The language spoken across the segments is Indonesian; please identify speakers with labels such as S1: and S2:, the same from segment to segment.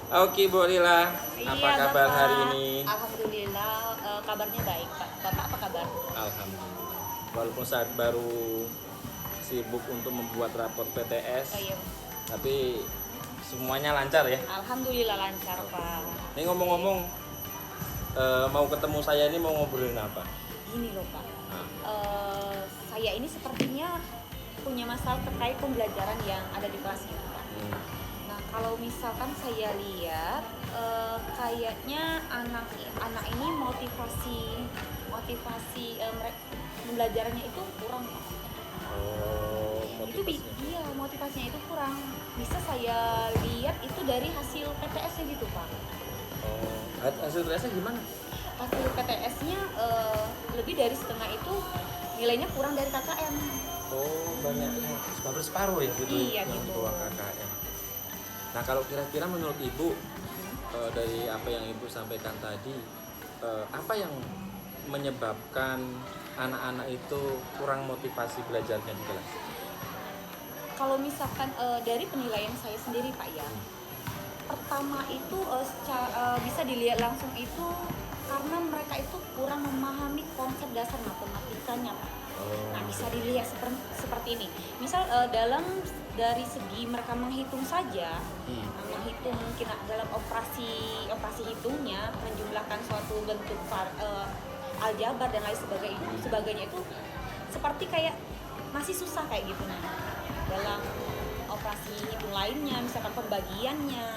S1: Oke, Bu Lila, apa
S2: Iya,
S1: kabar hari
S2: Bapak.
S1: ini?
S2: Alhamdulillah, kabarnya baik, Pak. Bapak apa kabar?
S1: Alhamdulillah. Walaupun saat baru sibuk untuk membuat rapor PTS,
S2: Iya.
S1: tapi semuanya lancar ya.
S2: Alhamdulillah lancar, Pak.
S1: Ini ngomong-ngomong, mau ketemu saya ini mau ngobrolin apa?
S2: Gini loh, Pak.
S1: Nah,
S2: Saya ini sepertinya punya masalah terkait pembelajaran yang ada di kelas ini, Pak.
S1: hmm,
S2: Nah, kalau misalkan saya lihat, kayaknya anak ini motivasi mereka pembelajarannya itu kurang, Pak.
S1: oh,
S2: Itu
S1: motivasinya.
S2: iya, motivasinya itu kurang. Bisa saya lihat itu dari hasil PTS-nya gitu, Pak.
S1: Oh, hasil tesnya gimana?
S2: Hasil PTS-nya lebih dari setengah itu nilainya kurang dari KKM.
S1: Oh, banyak hampir separuh ya gitu
S2: Iya,
S1: yang
S2: gitu.
S1: bawah KKM. Nah, kalau kira-kira menurut Ibu, dari apa yang Ibu sampaikan tadi, apa yang menyebabkan anak-anak itu kurang motivasi belajarnya di kelas?
S2: Kalau misalkan dari penilaian saya sendiri, Pak ya, pertama itu bisa dilihat langsung itu karena mereka itu kurang memahami konsep dasar matematikanya, Pak.
S1: Oh,
S2: Nah, bisa dilihat seperti ini. Misal dari segi mereka menghitung saja, menghitung mungkin dalam operasi hitungnya, menjumlahkan suatu bentuk aljabar dan lain sebagainya itu seperti kayak masih susah kayak gitu nih. Dalam operasi hitung lainnya, misalkan pembagiannya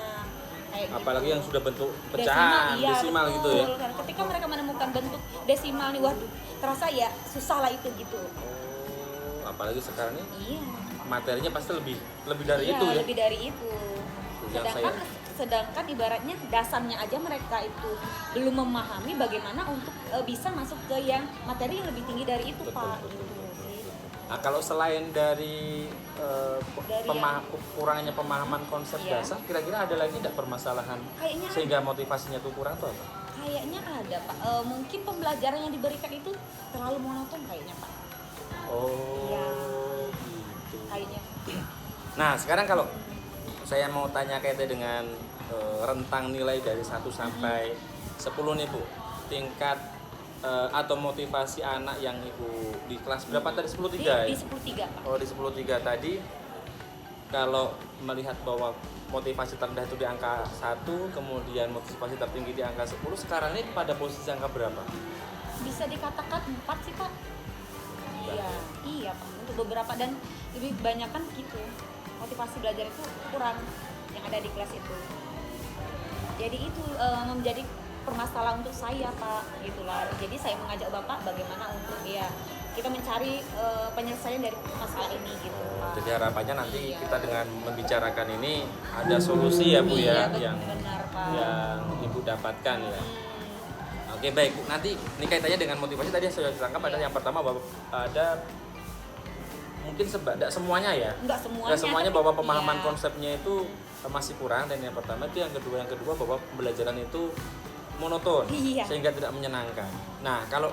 S2: kayak
S1: apalagi
S2: gitu.
S1: yang sudah bentuk pecahan,
S2: Iya,
S1: desimal
S2: betul.
S1: gitu ya.
S2: Dan ketika mereka menemukan bentuk desimal nih, waduh, terasa ya susah lah itu gitu.
S1: Oh, apalagi sekarang ini
S2: Iya.
S1: materinya pasti lebih dari
S2: Iya,
S1: itu ya.
S2: lebih dari itu.
S1: Yang
S2: Sedangkan ibaratnya dasarnya aja mereka itu belum memahami bagaimana untuk bisa masuk ke yang materi yang lebih tinggi dari itu,
S1: Betul,
S2: Pak.
S1: betul,
S2: Gitu
S1: betul,
S2: sih.
S1: Nah, kalau selain dari
S2: Dari
S1: kurangnya pemahaman konsep
S2: Iya.
S1: dasar, kira-kira ada lagi tidak permasalahan
S2: Kayaknya
S1: sehingga motivasinya tuh kurang tuh apa?
S2: Kayaknya ada, Pak. Mungkin pembelajaran yang diberikan itu terlalu monoton kayaknya, Pak.
S1: Oh,
S2: Iya.
S1: gitu.
S2: Kayaknya.
S1: Nah, sekarang kalau saya mau tanya kaitan dengan rentang nilai dari 1 sampai 10 nih, Bu. Tingkat atau motivasi anak yang Ibu di kelas berapa tadi? 10-3
S2: Di
S1: ya?
S2: 10-3, Pak.
S1: Oh, di 10-3 tadi, kalau melihat bahwa motivasi terendah itu di angka 1, kemudian motivasi tertinggi di angka 10, sekarang ini pada posisi angka berapa?
S2: Bisa dikatakan 4 sih, Pak. Iya, Pak. Untuk beberapa dan lebih banyak kan gitu. Motivasi belajar itu kurang yang ada di kelas itu. Jadi itu menjadi permasalahan untuk saya, Pak, gitulah. Jadi saya mengajak Bapak bagaimana untuk kita mencari penyelesaian dari masalah ini gitu, Pak.
S1: Jadi harapannya nanti
S2: Iya.
S1: kita dengan membicarakan ini ada solusi ya, Bu,
S2: Iya,
S1: ya, yang
S2: benar, Pak.
S1: Ibu dapatkan ya.
S2: Hmm,
S1: Oke, baik, Bu. Nanti ini kaitannya dengan motivasi tadi yang saya tangkap ada yang pertama bahwa ada mungkin tidak semuanya ya.
S2: Enggak semuanya.
S1: Nggak semuanya
S2: tapi
S1: bahwa pemahaman
S2: iya.
S1: konsepnya itu masih kurang, dan yang pertama itu yang kedua bahwa pembelajaran itu monoton
S2: Iya.
S1: sehingga tidak menyenangkan. Nah, kalau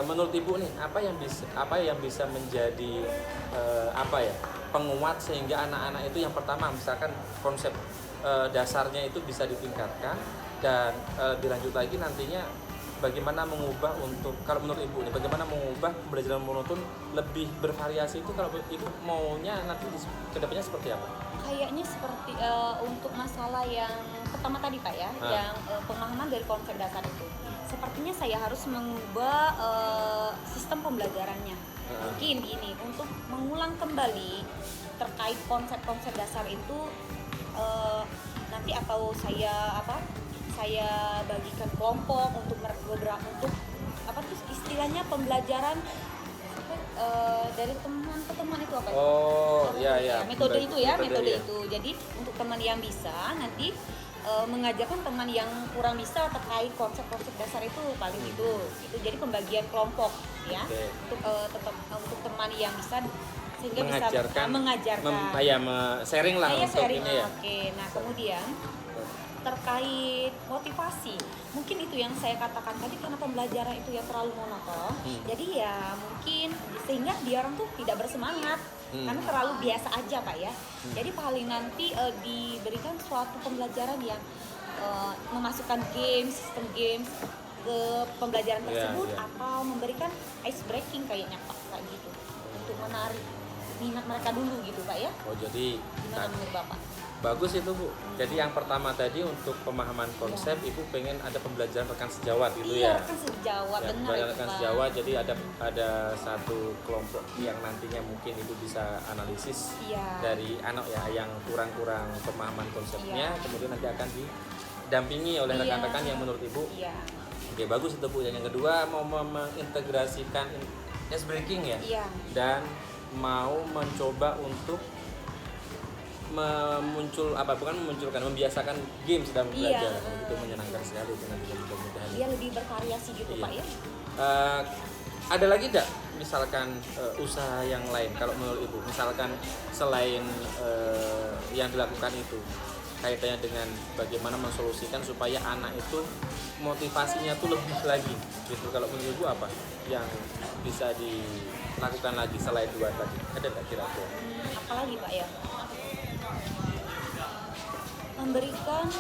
S1: menurut Ibu nih, apa yang bisa menjadi penguat sehingga anak-anak itu yang pertama misalkan konsep dasarnya itu bisa ditingkatkan, dan dilanjut lagi nantinya bagaimana mengubah untuk, kalau menurut Ibu nih, bagaimana mengubah pembelajaran monoton lebih bervariasi itu, kalau Ibu maunya nanti kedepannya seperti apa?
S2: Kayaknya seperti untuk masalah yang pertama tadi, Pak ya, yang pemahaman dari konsep dasar itu. Sepertinya saya harus mengubah sistem pembelajarannya. Mungkin ini untuk mengulang kembali terkait konsep-konsep dasar itu nanti atau saya bagikan kelompok untuk beberapa untuk istilahnya pembelajaran dari teman ke teman itu apa?
S1: Oh, iya.
S2: Metode itu ya, metode
S1: ya.
S2: itu. Jadi untuk teman yang bisa nanti mengajarkan teman yang kurang bisa terkait konsep-konsep dasar itu paling itu. Jadi pembagian kelompok ya.
S1: Oke.
S2: Untuk teman yang bisa sehingga
S1: Mengajarkan,
S2: bisa mengajarkan.
S1: sharing lah
S2: Iya,
S1: untuk
S2: sharing.
S1: ini ya.
S2: Oke. Nah, kemudian terkait motivasi, mungkin itu yang saya katakan tadi, karena pembelajaran itu ya terlalu monoton. Jadi ya mungkin sehingga dia orang tuh tidak bersemangat karena terlalu biasa aja Pak ya. Jadi paling nanti diberikan suatu pembelajaran yang memasukkan games, sistem games ke pembelajaran tersebut, atau memberikan ice breaking kayaknya Pak, kayak gitu, untuk menarik minat mereka dulu gitu Pak ya.
S1: Oh jadi
S2: Gimana menurut Bapak?
S1: bagus itu Bu. Jadi yang pertama tadi untuk pemahaman konsep, Ibu pengen ada pembelajaran rekan sejawat gitu
S2: Iya,
S1: ya.
S2: rekan sejawat,
S1: Ya,
S2: benar
S1: pembelajaran
S2: itu
S1: rekan
S2: Pak.
S1: sejawat, jadi ada satu kelompok yang nantinya mungkin Ibu bisa analisis
S2: Iya.
S1: dari anak ya yang kurang-kurang pemahaman konsepnya,
S2: Iya.
S1: kemudian nanti akan didampingi oleh
S2: Iya.
S1: rekan-rekan yang menurut Ibu
S2: Iya.
S1: oke bagus itu Bu. Dan yang kedua mau mengintegrasikan ice breaking ya,
S2: Iya.
S1: dan mau mencoba untuk membiasakan games dalam
S2: Iya.
S1: belajar. Itu menyenangkan sekali itu nanti mudah-mudahan.
S2: Dia lebih bervariasi gitu
S1: Iya.
S2: Pak ya.
S1: Ada lagi tidak misalkan usaha yang lain kalau menurut Ibu, misalkan selain yang dilakukan itu kaitannya dengan bagaimana mensolusikan supaya anak itu motivasinya tuh lebih lagi gitu, kalau menurut Ibu apa yang bisa dilakukan lagi selain dua tadi, ada nggak kira-kira?
S2: Apalagi Pak ya, memberikan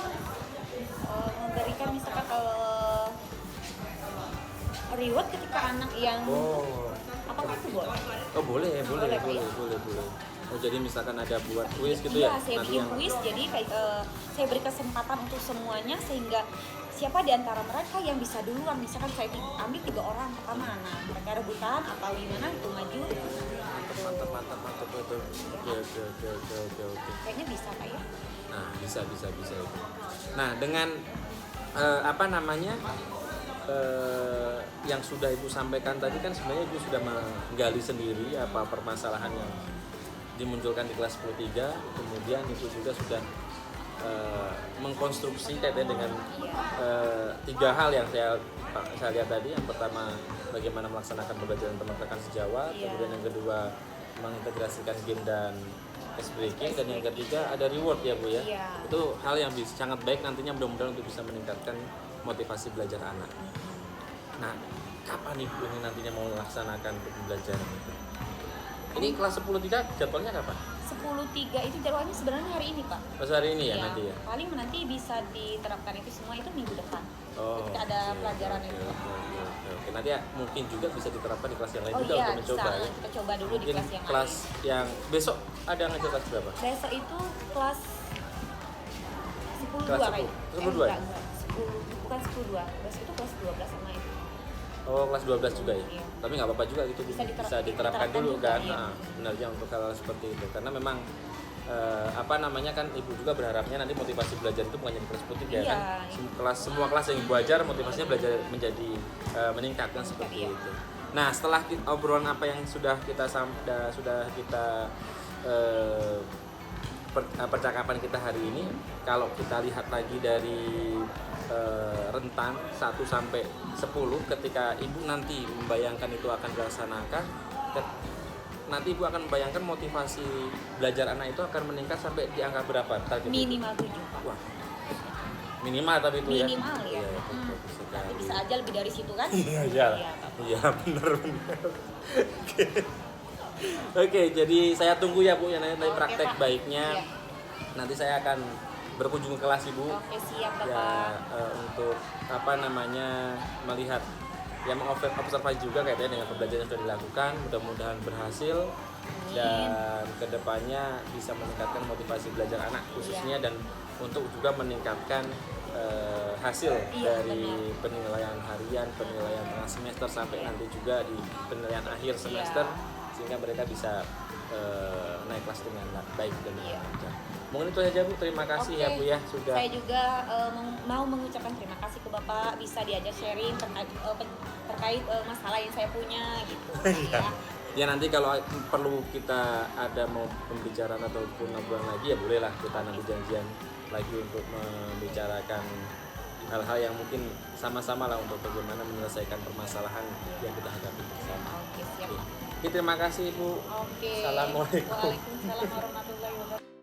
S2: misalkan reward ketika anak yang apakah itu boleh?
S1: Oh boleh
S2: Boleh, Pak, ya?
S1: boleh. Oh jadi misalkan ada buat quiz gitu
S2: Iya,
S1: ya?
S2: saya
S1: Nanti
S2: bikin
S1: yang
S2: kuis, jadi kayak saya beri kesempatan untuk semuanya, sehingga siapa di antara mereka yang bisa duluan, misalkan saya ambil 3 orang pertama, nah mereka rebutan atau gimana itu maju.
S1: mantap betul. Oke.
S2: Kayaknya bisa Pak ya.
S1: Nah bisa itu. Nah dengan yang sudah Ibu sampaikan tadi kan sebenarnya Ibu sudah menggali sendiri apa permasalahan yang dimunculkan di kelas 10-3, kemudian Ibu juga sudah mengkonstruksi kaitannya dengan 3 hal yang saya lihat tadi. Yang pertama bagaimana melaksanakan pembelajaran teman-teman sejawat, kemudian yang kedua mengintegrasikan game dan ice breaking, dan yang ketiga ada reward ya Bu ya. Itu hal yang sangat baik nantinya, mudah-mudahan untuk bisa meningkatkan motivasi belajar anak. Nah, kapan Ibu ini nantinya mau melaksanakan pembelajaran itu? Ini kelas 10-3 jadwalnya kapan?
S2: 10-3 itu jadwalnya sebenarnya hari ini Pak.
S1: Pas hari ini ya,
S2: Iya,
S1: nanti ya?
S2: paling nanti bisa diterapkan itu semua itu minggu depan.
S1: Oh,
S2: ketika ada pelajaran itu.
S1: Oke. Nanti ya mungkin juga bisa diterapkan di kelas yang lain
S2: Oh
S1: juga
S2: iya,
S1: untuk mencoba
S2: bisa.
S1: ya.
S2: Kita coba dulu
S1: Mungkin
S2: di kelas yang
S1: kelas
S2: lain.
S1: yang besok ada ngajar kelas berapa?
S2: Besok itu kelas 10-2
S1: Kelas
S2: kayak.
S1: 10-2 ya?
S2: Enggak. 10, bukan 10-2. Besok itu kelas 12 sama itu.
S1: Oh, kelas 12 juga ya?
S2: Iya.
S1: Tapi nggak apa-apa juga gitu,
S2: Bisa
S1: diterapkan
S2: diterapkan
S1: dulu
S2: juga,
S1: kan.
S2: iya.
S1: Nah, sebenarnya untuk hal seperti itu. Karena memang kan Ibu juga berharapnya nanti motivasi belajar itu bukan jadi kelas 10-3
S2: Iya.
S1: kan. Semua kelas yang Ibu ajar motivasinya belajar menjadi meningkat kan seperti
S2: Iya.
S1: itu. Nah, setelah obrolan apa yang sudah kita percakapan kita hari ini, kalau kita lihat lagi dari rentang 1 sampai 10, ketika Ibu nanti membayangkan itu akan dilaksanakan, nanti Ibu akan membayangkan motivasi belajar anak itu akan meningkat sampai di angka berapa target?
S2: Minimal 7 Pak.
S1: Wah, minimal tapi itu
S2: Minimal ya.
S1: Iya, bagus sekali.
S2: Tapi bisa aja lebih dari situ kan?
S1: Iya, benar. Oke, jadi saya tunggu ya Bu, yang nanti praktek
S2: Pak.
S1: baiknya.
S2: Iya.
S1: Nanti saya akan berkunjung ke kelas Ibu.
S2: Oke, siap Bapak.
S1: Ya, untuk melihat mengobservasi juga kaitannya dengan pembelajaran yang sudah dilakukan, mudah-mudahan berhasil dan kedepannya bisa meningkatkan motivasi belajar anak khususnya, dan untuk juga meningkatkan hasil dari penilaian harian, penilaian tengah semester sampai nanti juga di penilaian akhir semester, sehingga mereka bisa naik kelas dengan baik dan dengan lancar. Mungkin itu saja Bu, terima kasih ya Bu ya sudah.
S2: Saya juga mau mengucapkan terima kasih ke Bapak, bisa diajak sharing terkait masalah yang saya punya gitu.
S1: Ya nanti kalau perlu kita ada mau pembicaraan ataupun obrolan lagi ya bolehlah kita nanti janjian lagi untuk membicarakan hal-hal yang mungkin sama-sama lah untuk bagaimana menyelesaikan permasalahan yang kita hadapi bersama.
S2: Oke, siap.
S1: Oke, terima kasih Bu.
S2: Oke.
S1: Assalamualaikum.
S2: Waalaikumsalam warahmatullahi wabarakatuh.